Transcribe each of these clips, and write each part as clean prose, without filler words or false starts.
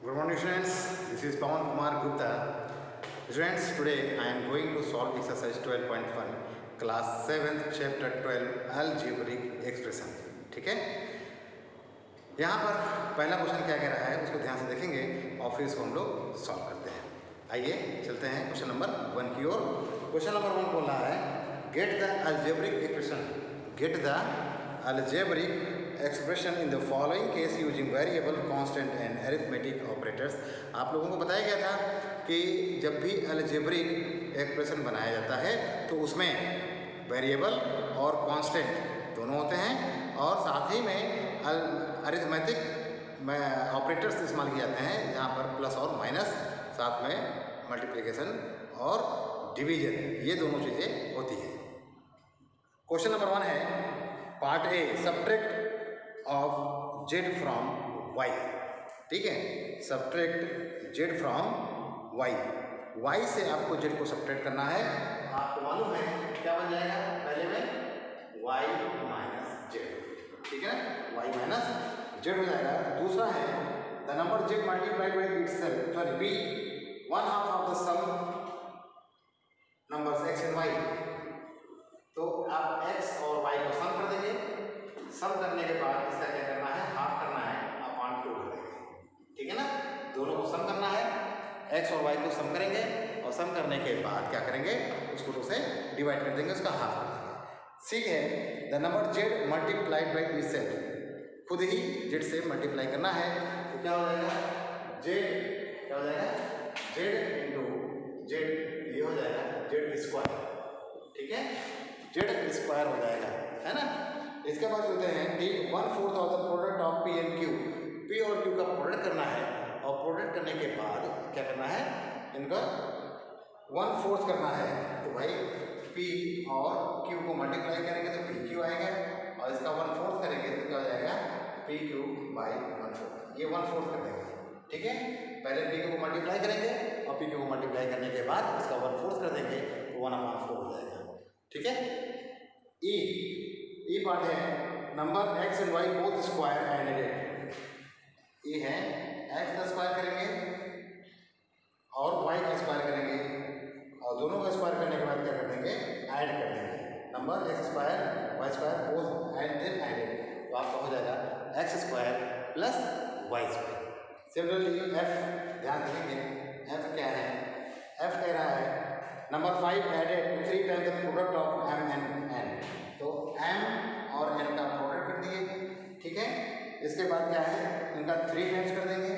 Good morning students, this is Pawan Kumar Gupta. Students, today I am going to solve exercise 12.1 class 7th chapter 12 algebraic expression. ठीक है, यहाँ पर पहला question क्या कह रहा है उसको ध्यान से देखेंगे और फिर इसको हम लोग सॉल्व करते हैं। आइए चलते हैं क्वेश्चन नंबर 1 की ओर। क्वेश्चन नंबर 1 बोल रहा है get the algebraic expression, get the algebraic expression in the following case using variable constant and arithmetic operators. आप लोगों को बताया गया था कि जब भी अलजेब्रिक एक्सप्रेशन बनाया जाता है तो उसमें वेरिएबल और कांस्टेंट दोनों होते हैं और साथ ही में अरिथमेटिक ऑपरेटर्स इस्तेमाल किए जाते हैं जहाँ पर प्लस और माइनस, साथ में मल्टीप्लिकेशन और डिवीजन, ये दोनों चीज़ें होती हैं। क्वेश्चन नंबर 1 है part A subtract of Z from Y. ठीक है, subtract Z from Y, Y से आपको जेड को सब्ट्रैक्ट करना है। आपको मालूम है क्या बन जाएगा, पहले में वाई माइनस जेड, ठीक है ना, वाई माइनस जेड हो जाएगा। दूसरा है the number Z multiplied by itself, sorry B one half of the sum numbers X and Y. तो आप एक्स और वाई को सम कर देंगे, सम करने के बाद इसका क्या करना है, हाफ करना है, अपॉन 2 कर देंगे। ठीक है ना, दोनों को सम करना है, एक्स और वाई को सम करेंगे और सम करने के बाद क्या करेंगे, उसको 2 से डिवाइड कर देंगे, उसका हाफ कर देंगे। ठीक है, the number Z multiplied by itself, खुद ही जेड से मल्टीप्लाई करना है तो क्या हो जाएगा, जेड क्या हो जाएगा, जेड इंटू जेड, ये हो जाएगा जेड स्क्वायर। ठीक है, जेड स्क्वायर हो जाएगा, है ना। इसके बाद बोलते हैं D 1/4 of the product of P and Q, P और क्यू का प्रोडक्ट करना है और प्रोडक्ट करने के बाद क्या करना है, इनका 1/4 करना है। तो भाई पी और क्यू को मल्टीप्लाई करेंगे तो पी क्यू आएगा और इसका 1/4 करेंगे तो क्या हो जाएगा, पी क्यू बाई 1/4, ये 1/4 कर देंगे। ठीक है, पहले पी क्यू को मल्टीप्लाई करेंगे और पी क्यू को मल्टीप्लाई करने के बाद इसका 1/4 कर देंगे तो 1/4 हो जाएगा। ठीक है, ई पार्ट है number X and Y both square and added. ये है एक्स का स्क्वायर करेंगे और वाई का स्क्वायर करेंगे और दोनों का स्क्वायर करने के बाद क्या कर देंगे, ऐड कर देंगे। Number X square Y square both and then added, तो आपका हो जाएगा X square plus Y square. Similarly F ध्यान देंगे, एफ क्या है, एफ कह रहा है number 5 added 3 times the product of M and N, तो एम और एन का प्रोडक्ट कर दिए। ठीक है, इसके बाद क्या है, इनका 3 टाइम्स कर देंगे,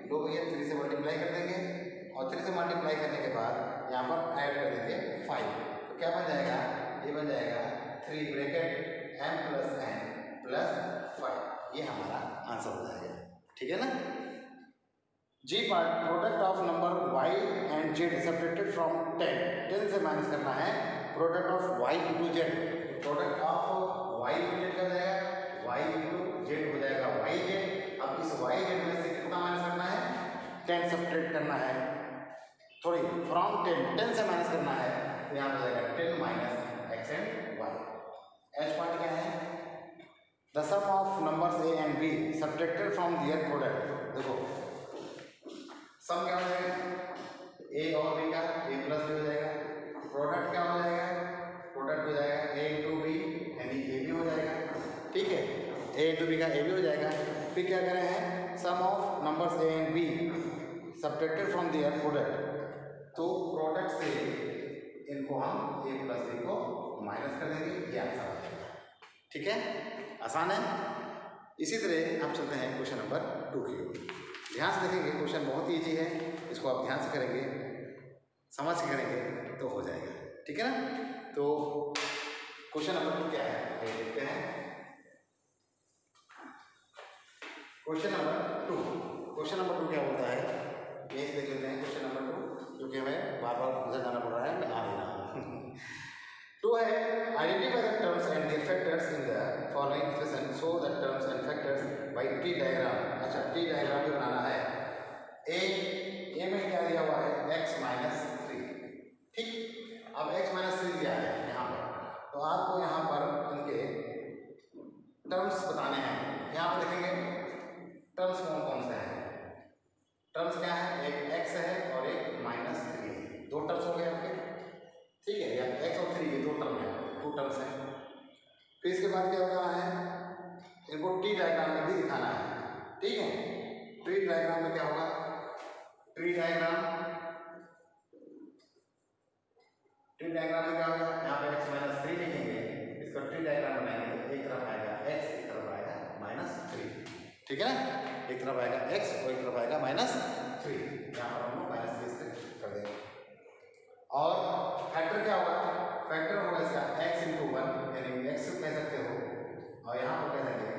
दो भैया 3 से मल्टीप्लाई कर देंगे और 3 से मल्टीप्लाई करने के बाद यहाँ पर ऐड कर देंगे 5, तो क्या बन जाएगा, ये बन जाएगा 3 bracket M plus N plus 5, ये हमारा आंसर हो जाएगा। ठीक है ना। G part product of number y and z subtracted from 10, 10 से माइनस करना है product of y into z, product of y into z का जाएगा y इंटू z हो जाएगा yz। अब इस yz में से कितना माइनस करना है, 10 सब्ट्रैक्ट करना है, सॉरी फ्रॉम 10 से माइनस करना है, तो यहाँ हो जाएगा 10 minus x and y। h part क्या है, the sum of numbers a and b subtracted from their product. देखो सम क्या हो जाएगा, ए और बी का ए प्लस बी हो जाएगा, प्रोडक्ट क्या हो जाएगा, प्रोडक्ट हो जाएगा ए इंटू बी यानी ए बी हो जाएगा। ठीक है, ए इंटू बी का ए बी हो जाएगा। फिर क्या कर रहे हैं, sum of numbers A and B subtracted from their product, तो प्रोडक्ट से इनको हम ए प्लस बी को माइनस कर देंगे, ये आंसर आ जाएगा। ठीक है, आसान है। इसी तरह आप चलते हैं क्वेश्चन नंबर 2 की ओर। ध्यान से देखेंगे, क्वेश्चन बहुत ईजी है, इसको आप ध्यान से करेंगे, समझ के करेंगे तो हो जाएगा। ठीक है ना। तो क्वेश्चन नंबर 2 क्या है, आइए देखते हैं। क्वेश्चन नंबर 2, क्वेश्चन नंबर 2 क्या बोलता है, ये देख लेते हैं क्वेश्चन नंबर 2, क्योंकि हमें बार बार उधर जाना पड़ रहा है, मैं आ नहीं रहा हूँ। 2 है identify the terms and their factors in the following expression, show the terms and factors by T diagram. अच्छा, टी डायग्राम भी बनाना है। ए में क्या दिया हुआ है, x माइनस 3। ठीक, अब x माइनस 3 दिया है यहाँ पर, तो आपको यहाँ पर इनके टर्म्स बताने हैं। यहाँ पर देखेंगे टर्म्स कौन कौन से हैं, टर्म्स है ना, एक तरफ आएगा x और एक तरफ आएगा -3, यहाँ पर हम लोग -3 से कर देंगे। और फैक्टर क्या होगा, फैक्टर होगा इसका x × 1 यानी x कह सकते हो, और यहाँ पर कह देंगे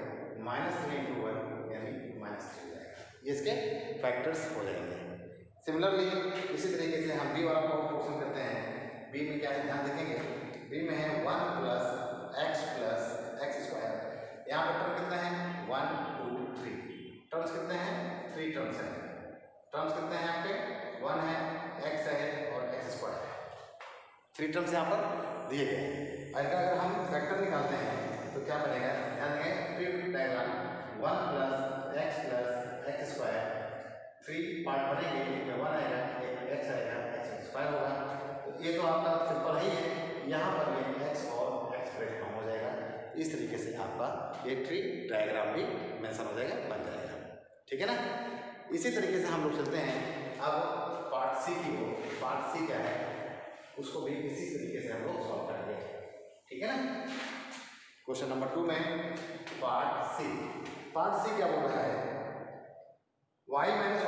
-3 × 1 यानी -3 जाएगा, ये इसके फैक्टर्स हो जाएंगे। सिमिलरली इसी तरीके से हम बी वाला क्वेश्चन करते हैं। बी में क्या है, ध्यान देखेंगे, बी में है 1 + x + x²। यहाँ पर टर्म कितना है, 1 2 3, टर्म्स कितने हैं, 3 टर्म्स हैं। टर्म्स कितने हैं आपके, 1 है, x है और x² है, 3 टर्म्स यहाँ पर दिए गए हैं। और अगर हम फैक्टर निकालते हैं तो क्या बनेगा, ध्यान देंगे tree diagram, 1 + x + x², 3 part बनेंगे, एक में 1 आएगा, एक में x आएगा, x² होगा। तो ये तो आपका सिंपल ही है, यहाँ पर ये x और x फॉर्म हो जाएगा। इस तरीके से आपका ये ट्री डायग्राम भी मेंशन हो जाएगा, बन जाएगा, ठीक है ना। इसी तरीके से हम लोग चलते हैं अब पार्ट सी की ओर। पार्ट सी क्या है, उसको भी इसी तरीके से हम लोग सॉल्व करेंगे, ठीक है ना। क्वेश्चन नंबर 2 में पार्ट सी क्या बोल रहा है, y - y3,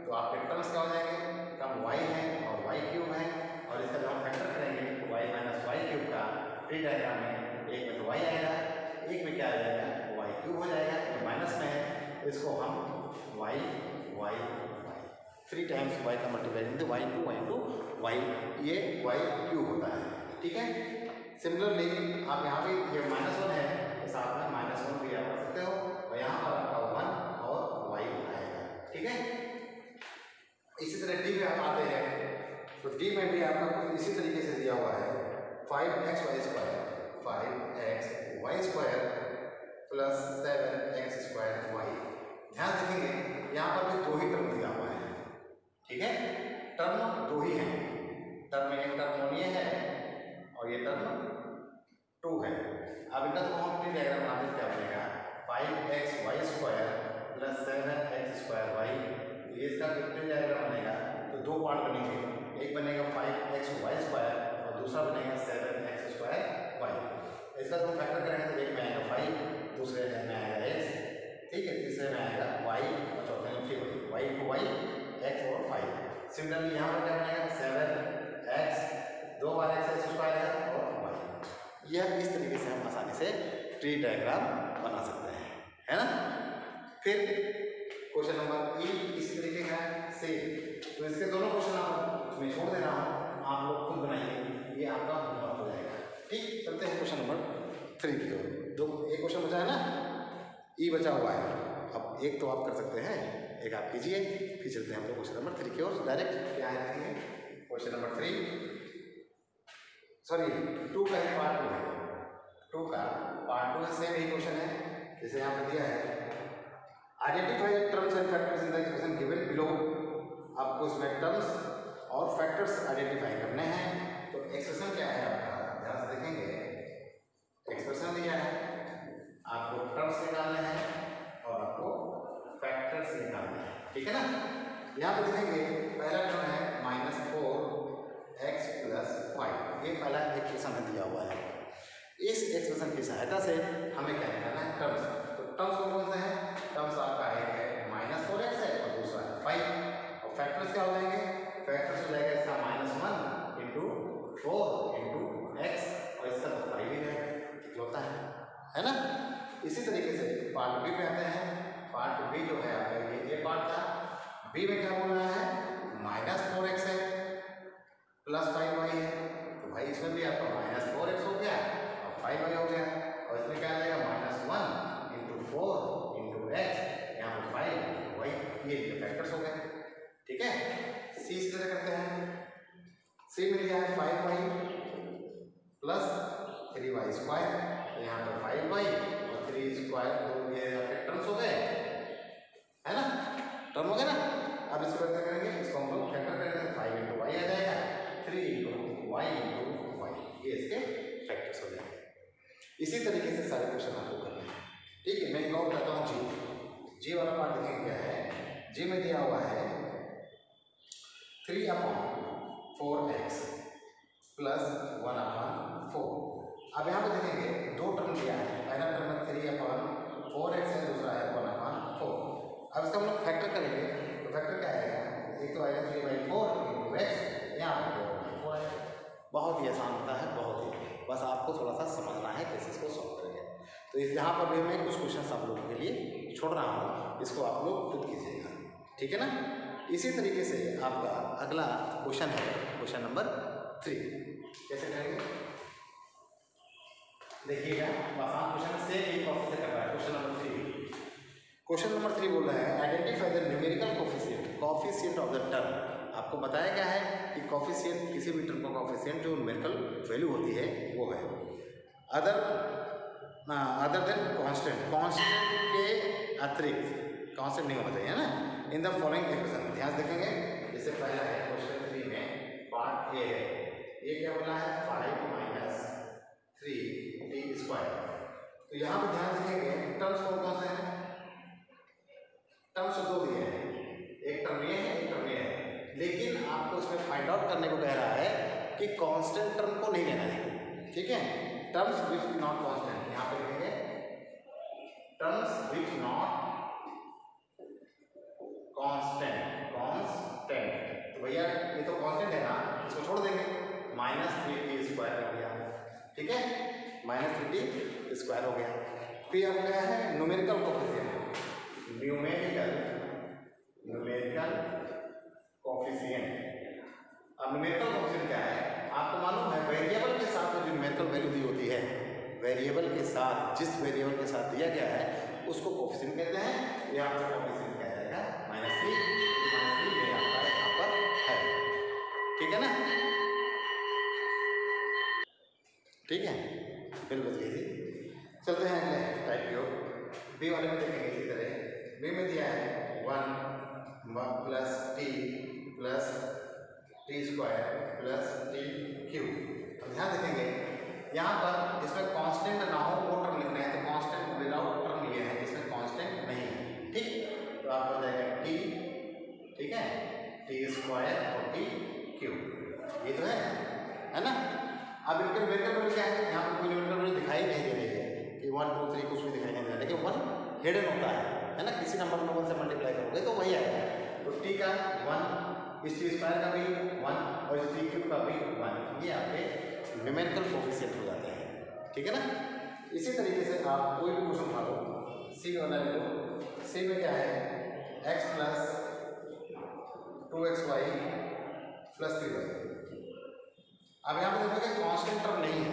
तो आपके टर्म्स क्या हो जाएंगे, टर्म y है और y³ है, और इसका जब हम फैक्टर करेंगे तो y - y³ का ट्री डायग्राम में एक में तो y आएगा, एक में क्या आ जाएगा, y³ हो जाएगा, ये माइनस में है, इसको हम y 3 टाइम्स y का मल्टीप्लाई y2 ये y³ होता है, ठीक है। सिमिलरली आप यहाँ पे ये -1 है तो साथ में -1 भी आप कर सकते हो, और यहाँ पर आपका 1 और y आएगा, ठीक है। इसी तरह डी में हम आते हैं, तो डी में भी आपका कुछ इसी तरीके से दिया हुआ है, 5xy² + 7x²y। ध्यान रखेंगे यहाँ पर भी 2 ही टर्म दिया हुआ है, ठीक है, टर्म 2 ही है, टर्म में एक टर्म ये है और ये टर्म 2 है। अब इनका तो हम ट्री डायग्राम बनाते हैं, क्या बनेगा, 5xy² + 7x²y, ये इसका ट्री डायग्राम बनेगा तो 2 पार्ट बनेंगे, एक बनेगा 5xy² और दूसरा बनेगा 7x²y। इसका तो हम फैक्टर करेंगे तो एक में आएगा 5, दूसरे में आएगा x, ठीक है, तीसरे में आएगा y और चौथे में फिर y को y, x और 5। सिमिलरली यहाँ पर क्या बनेगा, 7x, 2 बार x² है और y। यह इस तरीके से हम आसानी से ट्री डायग्राम बना सकते हैं, है ना। फिर क्वेश्चन नंबर ई इसी तरीके का से, तो इसके दोनों क्वेश्चन आप मैं छोड़ दे रहा हूँ, आप लोग खुद बनाइए, ये आपका होमवर्क हो जाएगा, ठीक। चलते हैं क्वेश्चन नंबर 3 की ओर। एक क्वेश्चन बचा है ना, ई बचा हुआ है, अब एक तो आप कर सकते हैं, एक आप कीजिए, फिर चलते हैं हम लोग क्वेश्चन नंबर 3 की ओर डायरेक्ट। क्या है देखेंगे, क्वेश्चन नंबर 3 सॉरी 2 का ही पार्ट 2 है, 2 का पार्ट 2 सेम ही क्वेश्चन है, जैसे यहाँ पर दिया है, identify terms and factors in the expression given below. आपको इसमें टर्म्स और फैक्टर्स आइडेंटिफाई करने हैं। तो एक्सप्रेशन क्या है आपका, ध्यान से देखेंगे, एक्सप्रेशन दिया है, आपको टर्म्स निकालने हैं और आपको फैक्टर्स निकालने हैं, ठीक है ना। यहाँ पे देखेंगे पहला टर्म है -4x + 5, ये पहला एक्सप्रेशन में दिया हुआ है। इस एक्सप्रेशन की सहायता से हमें क्या निकालना है, टर्म्स। तो टर्म्स कौन से हैं, टर्म्स आपका एक है -4x है और दूसरा है 5, और फैक्टर्स क्या हो जाएंगे, फैक्टर्स हो जाएगा इसका -1 × 4 × x, और इसका तो 5 ही है, इकलौता है ना। इसी तरीके से पार्ट बी पे आते हैं। पार्ट बी जो है आपका ये पार्ट था, बी में क्या बोल रहा है, -4x है + 5y है, तो भाई इसमें भी आपका -4x हो गया और 5y हो गया, और इसमें क्या आ जाएगा, -1 × 4 × x, यहाँ पर 5y, ये फैक्टर्स हो गए, ठीक है। सी इस तरह करते हैं, सी में लिया है 5y + 3y², यहाँ पर 5y और 3² तो ये आपके टर्म्स हो गए, है ना, टर्म हो गया ना। अब इसको क्या करेंगे, इसको हम लोग फैक्टर करेंगे, 5 × y आ जाएगा, 3 × y × y, ये इसके फैक्टर्स हो जाएंगे। इसी तरीके से सारे क्वेश्चन आपको करने हैं, ठीक है। मैं एक और करता हूँ, जी वाला पार्ट देखेंगे क्या है, जी में दिया हुआ है 3/4x + 1/4। अब यहाँ पे देखेंगे 2 टर्म दिया है, पहला टर्म है 3/4 तो यहाँ पर भी मैं कुछ क्वेश्चन आप लोगों के लिए छोड़ रहा हूँ, इसको आप लोग खुद कीजिएगा, ठीक है ना। इसी तरीके से आपका अगला क्वेश्चन है क्वेश्चन नंबर 3। कैसे करेंगे देखिएगा, आसान क्वेश्चन से एक प्रोसेस से कर रहा है। क्वेश्चन नंबर 3, क्वेश्चन नंबर 3 बोल रहा है identify the numerical coefficient of the term. आपको बताया गया है कि कोफिशिएंट किसी भी टर्म का कोफिशिएंट जो न्यूमेरिकल वैल्यू होती है वो है अदर देन कांस्टेंट के अतिरिक्त, कांस्टेंट नहीं होना चाहिए ना। इन द फॉलोइंग एक्सप्रेशन, ध्यान देखेंगे। जैसे पहला है क्वेश्चन 3 में पार्ट ए है, ये क्या बोला है 5 - 3t²। तो यहाँ पर ध्यान देखेंगे टर्म्स कौन से हैं, टर्म्स दो दिए हैं, एक टर्म ये है एक टर्म ये है, लेकिन आपको इसमें फाइंड आउट करने को कह रहा है कि कांस्टेंट टर्म को नहीं लेना है, ठीक है। टर्म्स विच नॉट कांस्टेंट, यहाँ पे लिखेंगे टर्म्स विच नॉट कांस्टेंट। तो भैया ये तो कांस्टेंट है ना, इसको छोड़ देंगे, -3t² हो गया, ठीक है, -3t² हो गया। फिर अब क्या है न्यूमेरिकल कोफिशिएंट, न्यूमेरिकल कोफिशिएंट। अब न्यूमेरिकल कोफिशिएंट क्या है आपको मालूम है, वेरिएबल के साथ जो न्यूमेरिकल वैल्यू दी होती है, वेरिएबल के साथ जिस वेरिएबल के साथ दिया गया है उसको कोफिशिएंट कहते हैं। ये आपका कोफिशिएंट क्या जाएगा -3 ये आपका यहाँ पर है, ठीक है ना, ठीक है, बिल बच गई थी। चलते हैं अगले टाइप की ओर, बी वाले में देखेंगे इसी तरह। बी में दिया है 1 + t + t² + t³। अब ध्यान देखेंगे यहाँ पर जिसमें कांस्टेंट ना हो वो टर्म लिखना है, तो कांस्टेंट विदाउट टर्म लिए हैं जिसमें कांस्टेंट नहीं है, ठीक। तो आपको जाएगा t, ठीक है, t² और t³, ये तो है ना। अब इनके न्यूमेरिकल वैल्यू क्या है, यहाँ पर कोई न्यूमेरिकल वैल्यू दिखाई नहीं दे रही है कि 1 2 3 कुछ भी दिखाई नहीं दे रहा है, लेकिन 1 हिडन होता है ना, किसी नंबर में 1 से मल्टीप्लाई करोगे तो वही आएगा। तो t का 1, इस t² का भी 1 और इस t³ का भी 1, ये आपके न्यूमेरिकल कोफिशिएंट हो जाते हैं, ठीक है ना। इसी तरीके से आप कोई भी क्वेश्चन उठा लो, सी वाला ले लो, सी में क्या है x + 2xy + 3y। अब यहाँ पे देखोगे कांस्टेंट टर्म नहीं है,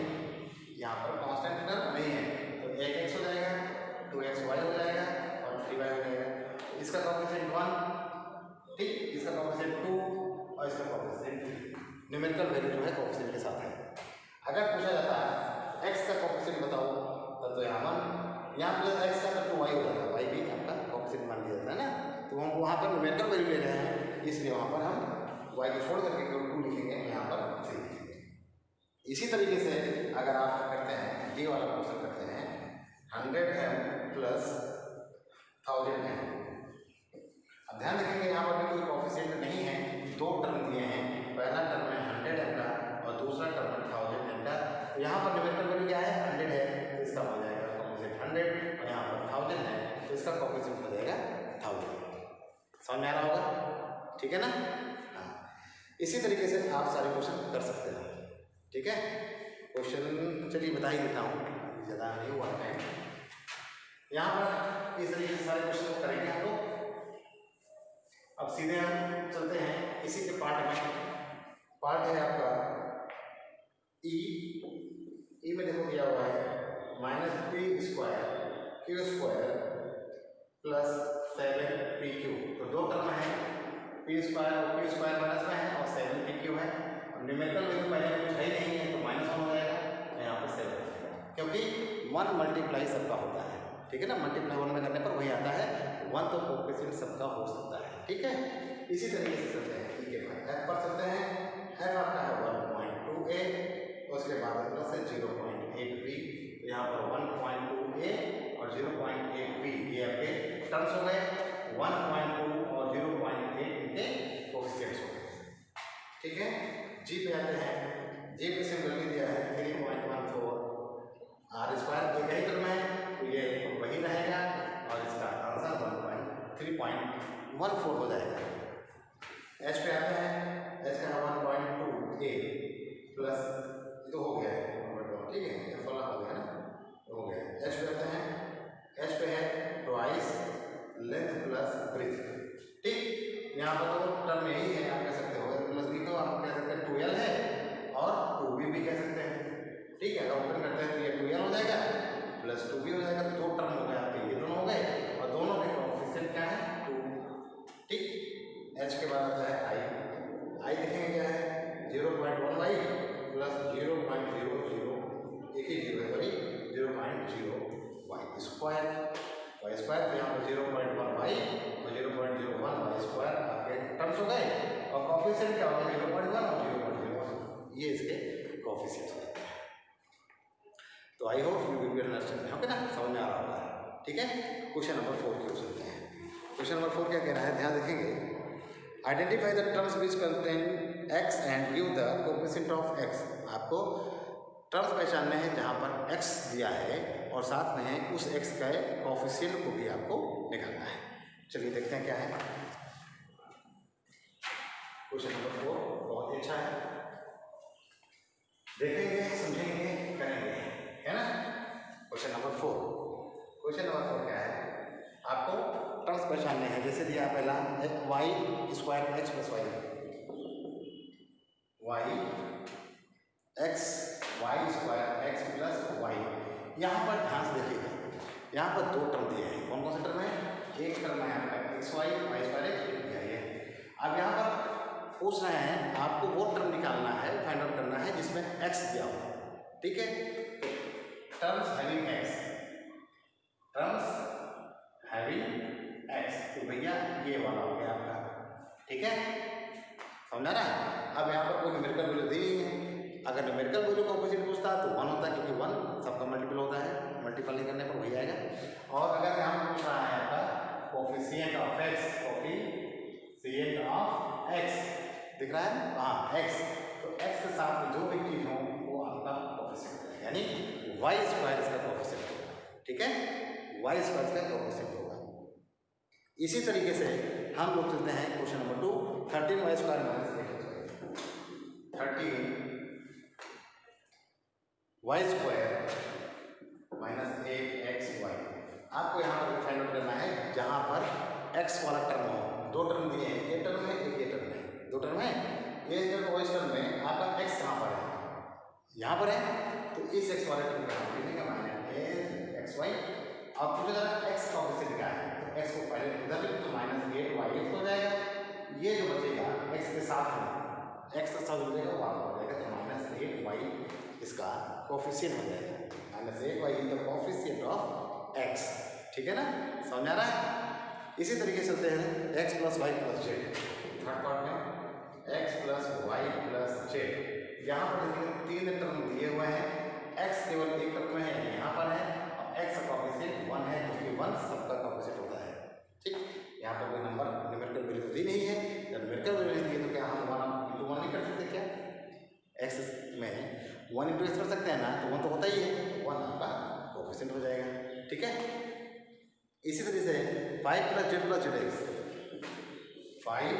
यहाँ पर कांस्टेंट टर्म नहीं है, तो 1x हो जाएगा, 2xy हो जाएगा और 3y हो जाएगा। इसका कोफिशिएंट 1, ठीक, इसका कोफिशिएंट 2 और इसका कोफिशिएंट 3। न्यूमेरिकल वैल्यू जो है कोफिशिएंट के साथ है। अगर पूछा जाता है x का कोफिशिएंट बताओ, तो यहाँ 1, यहाँ प्लस x का तो 2y हो जाता है, y भी आपका कोफिशिएंट मान लिया जाता है ना। तो हम वहाँ पर न्यूमेरिकल वैल्यू ले रहे हैं, इसलिए वहाँ पर हम y को छोड़ करके केवल 2 लिखेंगे, यहाँ पर 3 लिखेंगे। इसी तरीके से अगर आप करते हैं डी वाला क्वेश्चन करते हैं 100m + 1000m। अब ध्यान रखेंगे यहाँ पर भी कोई कोफिशिएंट नहीं है, दो टर्म दिए हैं, पहला टर्म है 100m का और दूसरा टर्म है 1000m का। तो यहाँ पर न्यूमेरिकल वैल्यू क्या है 100 है, तो इसका हो जाएगा कोफिशिएंट 100 और यहाँ पर 1000 है तो इसका कोफिशिएंट हो जाएगा 1000। समझ में आ रहा होगा, ठीक है ना। हाँ, इसी तरीके से आप सारे क्वेश्चन कर सकते हैं, ठीक है। क्वेश्चन चलिए बता ही देता हूँ, ज़्यादा नहीं हुआ है। यहाँ पर इस तरीके से सारे क्वेश्चन करेंगे हम लोग। अब सीधे हम चलते हैं इसी के पार्ट में। पार्ट है आपका ई में देखो दिया हुआ है -p² q² + 7pq। तो दो टर्म है, p² और q² माइनस में है और 7pq है। न्यूमेरिकल वैल्यू पहले कुछ है ही नहीं है तो -1 हो जाएगा, यहाँ पर 7 हो जाएगा, क्योंकि 1 मल्टीप्लाई सबका होता है, ठीक है ना। मल्टीप्लाई 1 में करने पर वही आता है 1, तो कोफिशिएंट सबका हो सकता है, ठीक है। इसी तरीके से चलते हैं ठीक है, f पर चलते हैं। f आपका है 1.2a, उसके बाद प्लस है 0.8b, यहाँ पर 1.2a और 0.8b ये आपके टर्म्स हो गए। 1.2 और 0.8 इनके कोफिशिएंट्स हो गए, ठीक है। जी पे आते हैं, जी पे सिमिलरली दिया है 3.14 r², एक ही टर्म है तो ये वही रहेगा और इसका आंसर 3.14 हो जाएगा। एच पे आते हैं, एच का 1.2a प्लस, तो हो गया है, ठीक है, ये फॉलो हो गया ना, तो हो गया। एच पे आते हैं ब्रिज। ठीक, यहाँ पर तो टर्म यही है, आप कह सकते हो एल प्लस बी को आप कह सकते हैं 2l है और 2b भी कह सकते हैं। ठीक है, अगर ओपन करते हैं तो ये 2l हो जाएगा प्लस 2b हो जाएगा, तो 2 टर्म हो गए आपके, ये दोनों हो गए और दोनों के कोएफिशिएंट क्या है 2। ठीक, h के बाद आता है i देखेंगे क्या है 0.1y प्लस 0.00 एक ही 0 है sorry 0.0y square y square, तो यहाँ पर 0.1y और 0.01 y स्क्वायर आपके टर्म्स हो गए और कोएफिशिएंट क्या होगा 0.1 और 0.01, ये इसके कोएफिशिएंट्स होते हैं। तो I hope you will be understanding, okay ना, समझ में आ रहा होगा। ठीक है, क्वेश्चन नंबर 4 की ओर चलते हैं। क्वेश्चन नंबर 4 क्या कह रहा है, ध्यान देखेंगे, identify the terms which contain x and give the coefficient of x। आपको टर्म्स पहचानने हैं जहाँ पर x दिया है और साथ में है उस x का कोएफिशिएंट को भी आपको निकालना है। चलिए देखते हैं क्या है। क्वेश्चन नंबर 4 बहुत ही अच्छा है, देखेंगे समझेंगे करेंगे, है ना। क्वेश्चन नंबर 4 क्या है, आपको टर्म्स पहचानने हैं। जैसे दिया पहला y square x plus Y, y square x plus Y. यहाँ पर ध्यान से देखिएगा, यहाँ पर 2 टर्म दिए हैं। कौन कौन से टर्म है, एक टर्म है आपका xy y स्क्वायर x दिया है। अब यहाँ पर पूछ रहे हैं आपको वो टर्म निकालना है, फाइंड आउट करना है जिसमें x दिया हो। ठीक है, टर्म्स हैविंग x, तो भैया ये वाला हो गया आपका। ठीक है, समझा ना। अब यहाँ पर कोई न्यूमेरिकल वैल्यू दी नहीं है, अगर न्यूमेरिकल वैल्यू का ऑपोजिट पूछता तो 1 होता है, क्योंकि 1 सबका मल्टीपल होता है, मल्टीपल करने पर वही आएगा। और अगर यहाँ पर पूछ रहा है आपका कोएफिशिएंट ऑफ x दिख रहा है, हाँ x, तो x के साथ में जो भी चीज हो वो आपका कोएफिशिएंट है, यानी y स्क्वायर इसका कोएफिशिएंट होगा। ठीक है, y स्क्वायर इसका कोएफिशिएंट होगा। इसी तरीके से हम लोग चलते हैं question number 2, 13y square minus 13y square minus 8xy। आपको यहाँ पर फाइंड आउट करना है जहाँ पर x वाला टर्म हो। 2 टर्म दिए हैं, ये टर्म है एक ये टर्म है, 2 टर्म है। ये टर्म और इस टर्म में आपका x कहाँ पर है, यहाँ पर है, तो इस x वाले टर्म का हम लिखेंगे माइनस xy। अब पूछा जा रहा है x का ऑपोजिट क्या है, तो x को पहले इधर लिखो तो माइनस 8y हो जाएगा। ये जो बचेगा x के साथ में, x का साथ बचेगा वहाँ हो जाएगा, तो माइनस 8y इसका कोएफिशिएंट हो जाएगा। Minus 8y is the coefficient of x। ठीक है ना, समझ आ रहा है। इसी तरीके से होते हैं x plus Y plus Z. Third part में x plus Y plus Z. यहाँ पर देखिए 3 टर्म दिए हुए हैं, x केवल एक टर्म में है, यहाँ पर है, और x का कोएफिशिएंट 1 है, क्योंकि 1 सबका कोएफिशिएंट होता है। ठीक, यहाँ पर कोई नंबर न्यूमेरिकल वैल्यू दी नहीं है, जब न्यूमेरिकल वैल्यू दी है तो क्या हम 1 into 1 नहीं कर सकते क्या, x में 1 into x कर सकते हैं ना, तो 1 तो होता ही है, 1 आपका कोएफिशिएंट हो जाएगा। ठीक है, इसी तरीके से 5 plus Z plus Z x, 5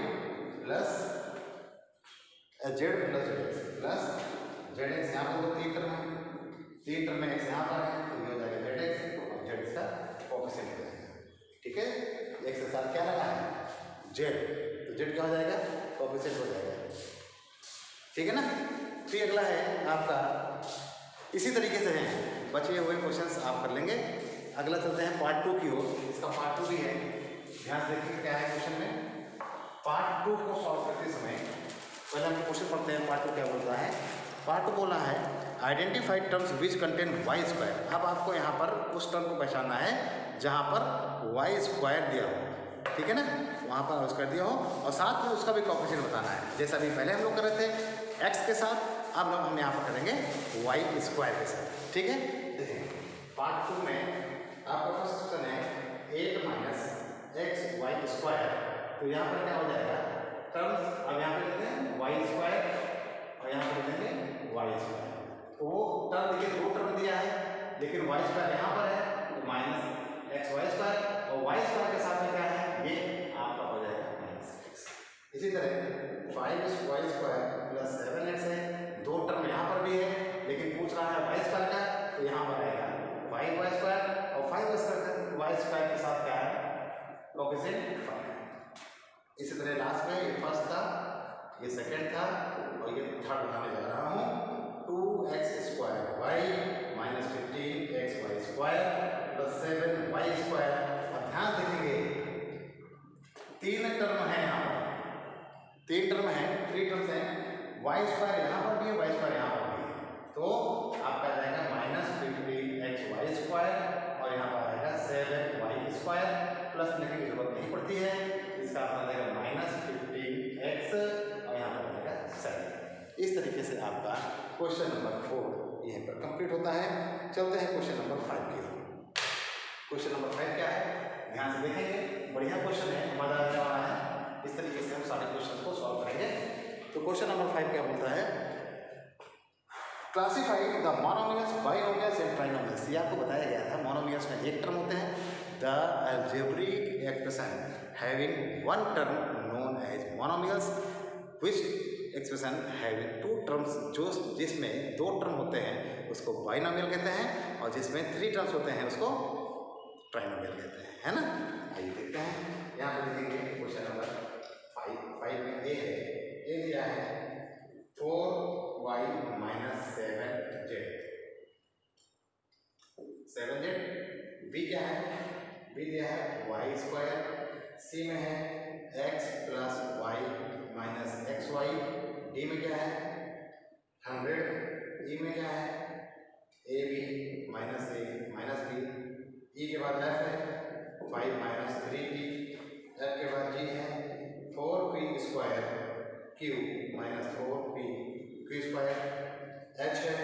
plus Z plus Z x plus Z x. यहाँ पर 3 टर्म है, 3 टर्म में एक्स यहाँ पर है, तो ये हो जाएगा जेड एक्स और जेड इसका कोएफिशिएंट हो जाएगा। ठीक है, एक्स के साथ क्या लगा है जेड, तो जेड क्या हो जाएगा कोएफिशिएंट हो जाएगा। ठीक है ना। फिर अगला है आपका, इसी तरीके से है बचे हुए क्वेश्चंस आप कर लेंगे। अगला चलते हैं पार्ट 2 की ओर। इसका पार्ट 2 भी है, ध्यान से देखिए क्या है क्वेश्चन में। पार्ट 2 को सॉल्व करते समय पहले हम क्वेश्चन पढ़ते हैं, पार्ट 2 क्या बोलता है। पार्ट 2 बोला है identify terms which contain Y square. अब आपको यहाँ पर उस टर्म को पहचानना है जहाँ पर वाई स्क्वायर दिया हो। ठीक है ना, वहाँ पर स्क्वायर दिया हो और साथ में उसका भी कोएफिशिएंट बताना है, जैसा अभी पहले हम लोग कर रहे थे एक्स के साथ, अब लोग हम यहाँ पर करेंगे वाई स्क्वायर के साथ। ठीक है, देखिए पार्ट 2 में आपका फर्स्ट क्वेश्चन है 8 माइनस एक्स वाई स्क्वायर। तो यहाँ पर क्या हो जाएगा टर्म्स, अब यहाँ पे लिखते हैं वाई स्क्वायर और यहाँ पर लिख देंगे वाई स्क्वायर। तो वो टर्म देखिए 2 टर्म दिया है, लेकिन वाई स्क्वायर यहाँ पर है, तो माइनस एक्स वाई स्क्वायर, और वाई स्क्वायर के साथ में क्या है ये आपका हो जाएगा माइनस एक्स। इसी तरह 5 वाई स्क्वायर प्लस 7x है, 2 टर्म यहाँ पर भी है, लेकिन पूछ रहा है वाई स्क्वायर का, तो यहाँ पर आएगा 5 वाई स्क्वायर, और 5 वाई स्क्वायर के साथ क्या है कोएफिशिएंट 5 है। इसी तरह लास्ट में ये फर्स्ट था, ये सेकंड था और ये थर्ड बनाने जा रहा हूँ। 2x² y minus 15xy² plus 7y²। और ध्यान देखेंगे 3 टर्म है यहाँ पर, 3 टर्म है, 3 टर्म्स हैं, y² यहाँ पर भी है, y² यहाँ पर भी है, तो आपका जाएगा माइनस 15xy² और यहाँ पर आएगा 7y² प्लस लिखने की जरूरत नहीं पड़ती है, इसका आपका जाएगा माइनस 15x और यहाँ पर आएगा 7। इस तरीके से आपका क्वेश्चन नंबर 4 यहीं पर कंप्लीट होता है। चलते हैं क्वेश्चन नंबर 5 की ओर। क्वेश्चन नंबर 5 क्या है, ध्यान से देखेंगे, बढ़िया क्वेश्चन है, मजा आने वाला है। इस तरीके से हम सारे क्वेश्चन को सॉल्व करेंगे। तो क्वेश्चन नंबर 5 क्या बोलता है, classify the monomials, binomials and trinomials. ये आपको बताया गया था, मोनोमियल्स में एक टर्म होते हैं, the algebraic expression having one term known as monomials, which expression having 2 terms, जो जिसमें 2 टर्म होते हैं उसको बाइनोमियल कहते हैं, और जिसमें 3 टर्म्स होते हैं उसको ट्राइनोमियल कहते हैं, है ना। आइए देखते हैं, यहाँ पर देखेंगे क्वेश्चन नंबर 5 में ए है, ए दिया है 4y माइनस 7z, बी क्या है, बी दिया है y², सी में है x plus Y minus xy, D में क्या है 100, ई में क्या है A B minus A minus B, E के बाद एफ है 5 माइनस 3p, एफ के बाद जी है 4p² Q minus 4p क्यू², H है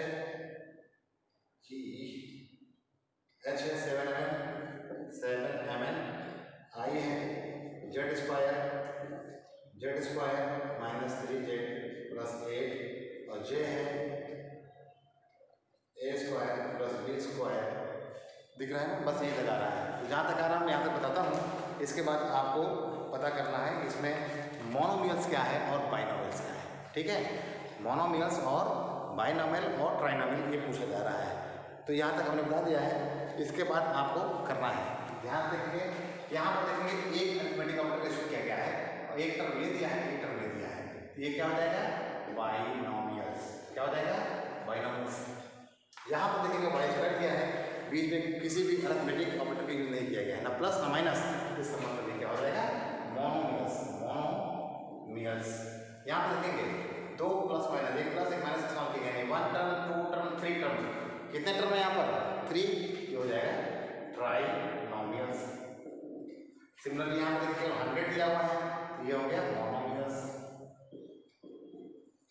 जी एच है 7mn, आई है z² माइनस 3z प्लस 8, और जे है a² प्लस b²। दिख रहा है ना, बस यही लगा रहा है। तो जहाँ तक आ रहा हूँ यहाँ तक बताता हूँ, इसके बाद आपको पता करना है इसमें मोनोमियल्स क्या है और बाइनोमियल्स क्या है, ठीक है। मोनोमियल्स और बाइनोमियल और ट्राइनोमियल ये पूछा जा रहा है, तो यहाँ तक हमने बता दिया है। इसके बाद आपको करना है, ध्यान देखेंगे, यहाँ पर देखेंगे एक अरिथमेटिक ऑपरेटर का किया गया है और एक टर्म ये दिया है, एक टर्म ये दिया है, तो ये क्या हो जाएगा बाइनोमियल्स, क्या हो जाएगा बाइनोमियल्स। यहाँ पर देखेंगे y² दिया है, बीच में किसी भी अरिथमेटिक ऑपरेटर का यूज नहीं किया गया है, ना प्लस ना माइनस, इसका मतलब ये क्या हो जाएगा मोनोमियल्स, मोनोमियल्स। यहाँ पर देखेंगे 2 प्लस माइनस, एक प्लस एक माइनस इस्तेमाल किए गए, 1 टर्म 2 टर्म 3 टर्म, कितने टर्म है यहाँ पर 3, ये हो जाएगा ट्राइनोमियल्स। सिमिलरली यहाँ पर देखिए 100 दिया हुआ है, तो ये हो गया मोनोमियल्स।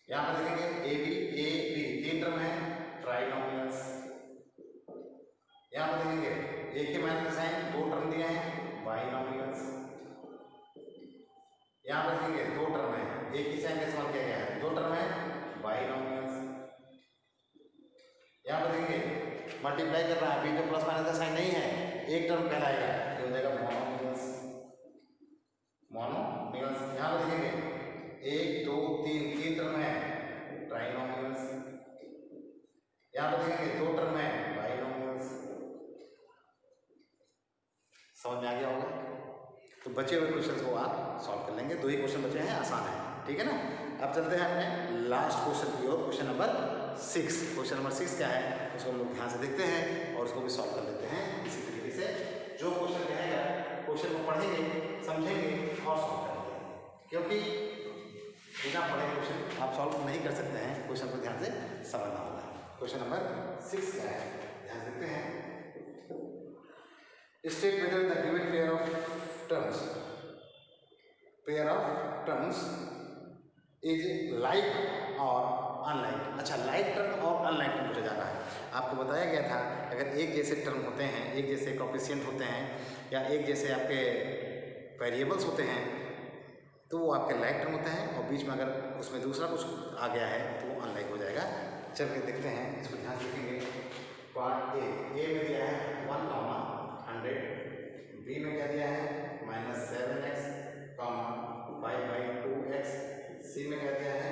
यहाँ पर देखेंगे ए बी 3 टर्म है, ट्राइनोमियल्स। यहाँ पर देखेंगे एक के माइनस का साइन, 2 टर्म दिए हैं, बाइनोमियल्स। यहाँ पर देखेंगे 2 टर्म है, एक ही साइन का इस्तेमाल किया गया है, 2 टर्म है, बाइनोमियल्स। यहाँ पर देखेंगे मल्टीप्लाई कर रहा है, बीच में प्लस माइनस का साइन नहीं है, एक टर्म कहलाएगा, ये हो जाएगा मोनोमियल्स, मोनोमियल्स। यहाँ पर देखेंगे 1 2 3 टर्म है, ट्राइनोमियल्स। यहाँ पर देखेंगे 2 टर्म है, बाइनोमियल्स। समझ में आ गया होगा। तो बचे हुए क्वेश्चन को आप सॉल्व कर लेंगे, 2 ही क्वेश्चन बचे हैं, आसान है, ठीक है ना। अब चलते हैं अपने लास्ट क्वेश्चन की ओर, क्वेश्चन नंबर 6। क्वेश्चन नंबर 6 क्या है उसको हम लोग ध्यान से देखते हैं और उसको भी सॉल्व कर लेते हैं इसी तरीके से। जो क्वेश्चन रहेगा क्वेश्चन को पढ़ेंगे, समझेंगे और सॉल्व करेंगे, क्योंकि बिना पढ़े क्वेश्चन आप सॉल्व नहीं कर सकते हैं, क्वेश्चन को ध्यान से समझना होगा। क्वेश्चन नंबर 6 क्या है, ध्यान देखते हैं। State whether the given pair of terms is like और अनलाइक। अच्छा, लाइक टर्म और अनलाइक टर्म पूछा जा रहा है। आपको बताया गया था अगर एक जैसे टर्म होते हैं, एक जैसे कोएफिशिएंट होते हैं, या एक जैसे आपके वेरिएबल्स होते हैं, तो वो आपके लाइक टर्म होते हैं, और बीच में अगर उसमें दूसरा कुछ आ गया है तो वो अनलाइक हो जाएगा। चल के देखते हैं, इसको ध्यान देखेंगे। पार्ट ए में दिया है 1, 100, बी में क्या दिया है -7x, 5/2x, सी में क्या दिया है,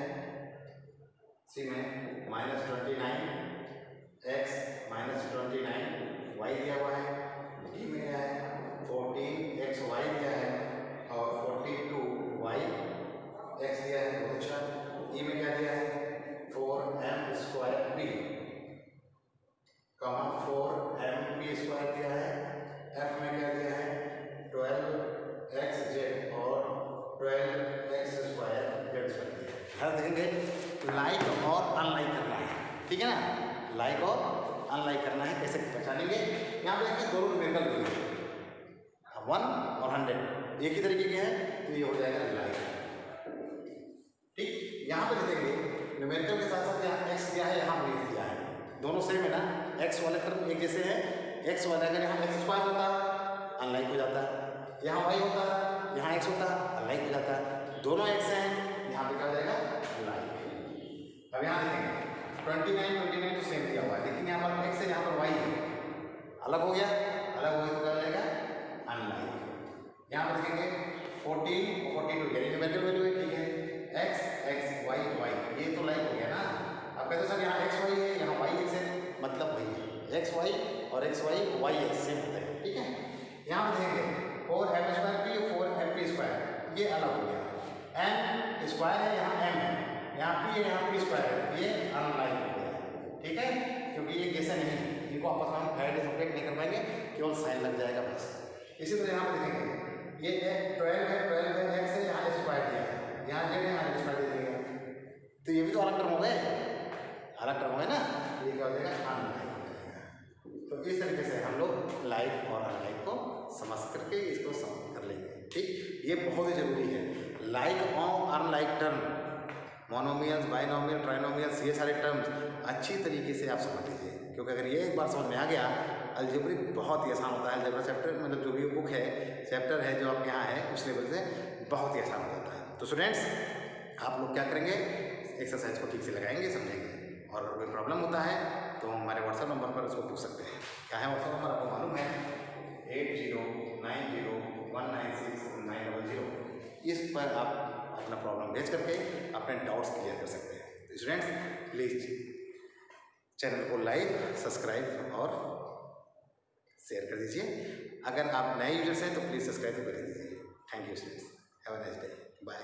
सी में -29x, -29y दिया हुआ है, डी में क्या है 14xy दिया है, ठीक है ना। लाइक और अनलाइक करना है, कैसे पहचानेंगे। यहाँ पे देखिए दोनों न्यूमेरिकल वैल्यू है 1 और 100 एक ही तरीके के हैं, तो ये हो जाएगा लाइक। ठीक, यहाँ पे देखेंगे न्यूमेरिकल के साथ साथ यहाँ एक्स दिया है, यहाँ वाई दिया है, दोनों सेम है ना। एक्स वाले टर्म एक जैसे है, एक्स वाला अगर यहाँ एक्स स्क्वायर होता अनलाइक हो जाता, यहाँ वाई होता यहाँ एक्स होता अनलाइक हो जाता, दोनों एक्स हैं, यहाँ पे क्या हो जाएगा लाइक। अब यहाँ देखेंगे 29 तो सेम दिया हुआ है, लेकिन यहाँ पर एक्स है, यहाँ पर वाई है, अलग हो गया, अलग हो गया तो क्या हो जाएगा अनलाइक। यहाँ पर देखेंगे 14 और 42 यानी न्यूमेरिकल वैल्यू है, ठीक है, एक्स एक्स वाई वाई, ये तो लाइक हो गया ना। अब कहते सर यहाँ एक्स वाई है, यहाँ वाई एक्स है, मतलब वही है, एक्स वाई और X Y Y X same होता है, ठीक है। यहाँ पर देखेंगे 4m square P 4mp square, ये अलग हो गया, m स्क्वायर है, यहाँ m है, यहाँ p है, यहाँ p स्क्वायर है, ये अनलाइक हो गया, ठीक है, क्योंकि ये जैसे नहीं है, इनको आपस में हम ऐड सेपरेट नहीं कर पाएंगे, केवल साइन लग जाएगा बस। इसी तरह यहाँ पर देखेंगे ये 12 है x है, यहाँ स्क्वायर दिया है, यहाँ z है, यहाँ स्क्वायर दे दिया, तो ये भी तो अलग टर्म हो गए, अलग टर्म हो गए ना, ये क्या हो जाएगा अनलाइक हो जाएगा। तो इस तरीके से हम लोग लाइक और अनलाइक को समझ करके इसको समझ कर लेंगे, ठीक। ये बहुत ही जरूरी है, लाइक और unlike term, monomials, binomial, trinomials, ये सारे टर्म्स अच्छी तरीके से आप समझ लीजिए, क्योंकि अगर ये एक बार समझ में आ गया, अलजेब्रिक बहुत ही आसान होता है। अलजेब्रा चैप्टर मतलब जो भी बुक है, चैप्टर है जो आपके यहाँ है, उस लेवल से बहुत ही आसान हो जाता है। तो स्टूडेंट्स आप लोग क्या करेंगे, एक्सरसाइज को ठीक से लगाएंगे, समझेंगे, और कोई प्रॉब्लम होता है तो हमारे व्हाट्सएप नंबर पर उसको पूछ सकते हैं। क्या है व्हाट्सएप नंबर आपको मालूम है, 8090196900, इस पर आप अपना प्रॉब्लम भेज करके अपने डाउट्स क्लियर कर सकते हैं। स्टूडेंट्स प्लीज़ चैनल को लाइक, सब्सक्राइब और शेयर कर दीजिए। अगर आप नए यूजर्स हैं तो प्लीज़ सब्सक्राइब कर दीजिए। Thank you students, have a nice day, bye.